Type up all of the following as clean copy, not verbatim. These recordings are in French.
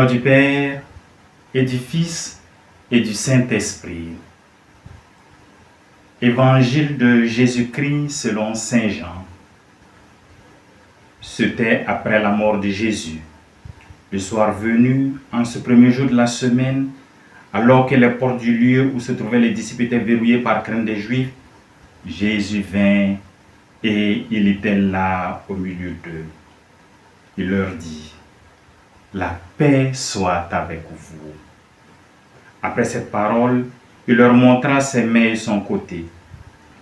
nom du Père, et du Fils, et du Saint-Esprit. Évangile de Jésus-Christ selon Saint Jean. C'était après la mort de Jésus. Le soir venu, en ce premier jour de la semaine, alors que les portes du lieu où se trouvaient les disciples étaient verrouillées par crainte des Juifs, Jésus vint et il était là au milieu d'eux. Il leur dit, « La paix soit avec vous. » Après cette parole, il leur montra ses mains et son côté.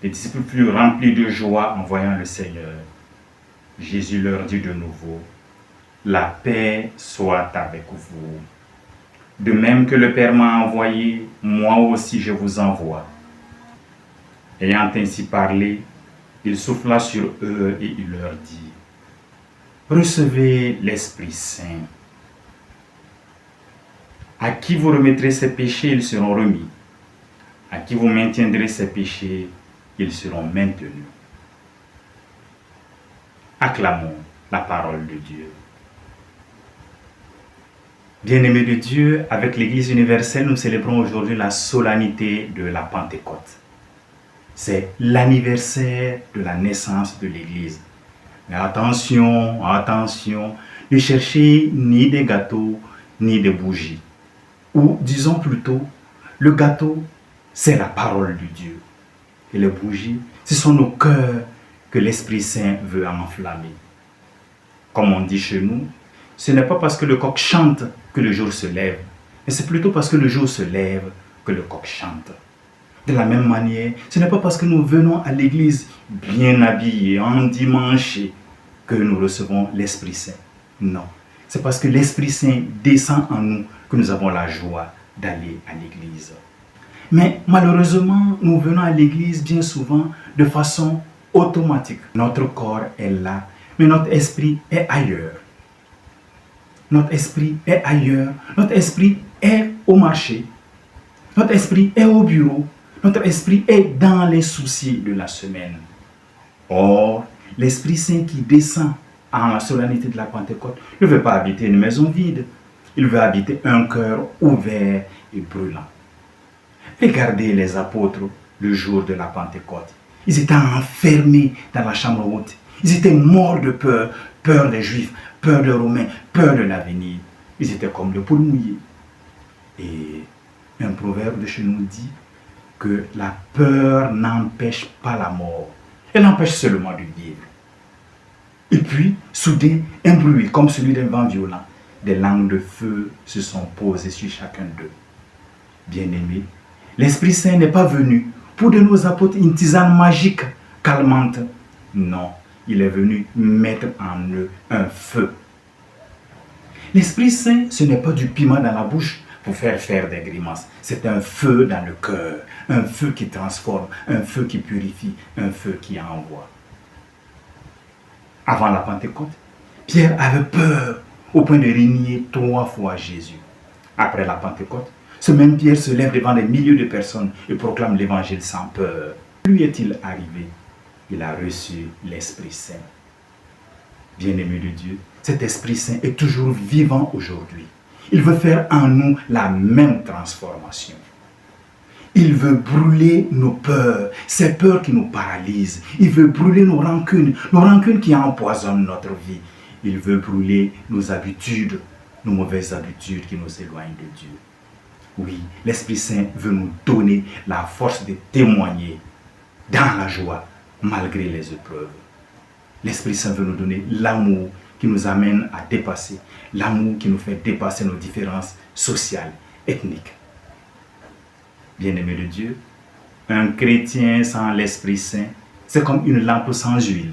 Les disciples furent remplis de joie en voyant le Seigneur. Jésus leur dit de nouveau, « La paix soit avec vous. De même que le Père m'a envoyé, moi aussi je vous envoie. » Ayant ainsi parlé, il souffla sur eux et il leur dit, « Recevez l'Esprit Saint. À qui vous remettrez ses péchés, ils seront remis. À qui vous maintiendrez ses péchés, ils seront maintenus. » Acclamons la parole de Dieu. Bien-aimés de Dieu, avec l'Église universelle, nous célébrons aujourd'hui la solennité de la Pentecôte. C'est l'anniversaire de la naissance de l'Église. Mais attention, attention, ne cherchez ni des gâteaux, ni des bougies. Ou disons plutôt, le gâteau, c'est la parole de Dieu. Et les bougies, ce sont nos cœurs que l'Esprit Saint veut enflammer. Comme on dit chez nous, ce n'est pas parce que le coq chante que le jour se lève, mais c'est plutôt parce que le jour se lève que le coq chante. De la même manière, ce n'est pas parce que nous venons à l'église bien habillés, endimanchés, que nous recevons l'Esprit Saint. Non, c'est parce que l'Esprit Saint descend en nous que nous avons la joie d'aller à l'église. Mais malheureusement, nous venons à l'église bien souvent de façon automatique. Notre corps est là, mais notre esprit est ailleurs. Notre esprit est ailleurs. Notre esprit est au marché. Notre esprit est au bureau. Notre esprit est dans les soucis de la semaine. Or, l'Esprit Saint qui descend en la solennité de la Pentecôte ne veut pas habiter une maison vide. Il veut habiter un cœur ouvert et brûlant. Regardez les apôtres le jour de la Pentecôte. Ils étaient enfermés dans la chambre haute. Ils étaient morts de peur, peur des Juifs, peur des Romains, peur de l'avenir. Ils étaient comme des poules mouillées. Et un proverbe de chez nous dit que la peur n'empêche pas la mort. Elle empêche seulement de vivre. Et puis, soudain, un bruit comme celui d'un vent violent. Des langues de feu se sont posées sur chacun d'eux. Bien-aimés, l'Esprit Saint n'est pas venu pour de nos apôtres une tisane magique, calmante. Non, il est venu mettre en eux un feu. L'Esprit Saint, ce n'est pas du piment dans la bouche pour faire des grimaces. C'est un feu dans le cœur, un feu qui transforme, un feu qui purifie, un feu qui envoie. Avant la Pentecôte, Pierre avait peur au point de renier 3 fois Jésus. Après la Pentecôte, ce même Pierre se lève devant des milliers de personnes et proclame l'évangile sans peur. Lui est-il arrivé? Il a reçu l'Esprit Saint. Bien-aimé de Dieu, cet Esprit Saint est toujours vivant aujourd'hui. Il veut faire en nous la même transformation. Il veut brûler nos peurs, ces peurs qui nous paralysent. Il veut brûler nos rancunes qui empoisonnent notre vie. Il veut brûler nos habitudes, nos mauvaises habitudes qui nous éloignent de Dieu. Oui, l'Esprit Saint veut nous donner la force de témoigner dans la joie, malgré les épreuves. L'Esprit Saint veut nous donner l'amour qui nous amène à dépasser, l'amour qui nous fait dépasser nos différences sociales, ethniques. Bien-aimé de Dieu, un chrétien sans l'Esprit Saint, c'est comme une lampe sans huile.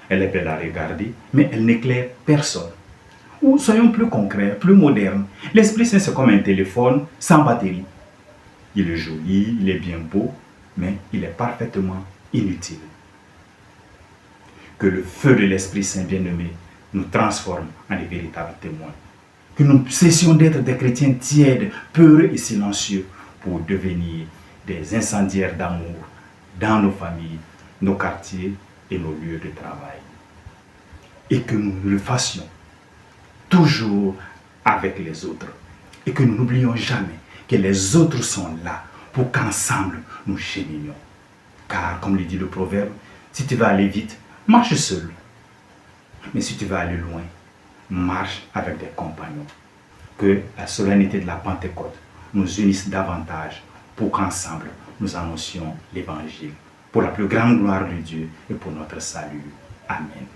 Elle est belle à regarder, mais elle n'éclaire personne. Ou soyons plus concrets, plus modernes. L'Esprit Saint, c'est comme un téléphone sans batterie. Il est joli, il est bien beau, mais il est parfaitement inutile. Que le feu de l'Esprit Saint bien-aimé nous transforme en des véritables témoins. Que nous cessions d'être des chrétiens tièdes, peureux et silencieux pour devenir des incendiaires d'amour dans nos familles, nos quartiers et nos lieux de travail. Et que nous le fassions toujours avec les autres. Et que nous n'oublions jamais que les autres sont là pour qu'ensemble nous cheminions. Car, comme le dit le proverbe, si tu vas aller vite, marche seul. Mais si tu vas aller loin, marche avec des compagnons. Que la solennité de la Pentecôte nous unisse davantage pour qu'ensemble nous annoncions l'Évangile. Pour la plus grande gloire de Dieu et pour notre salut. Amen.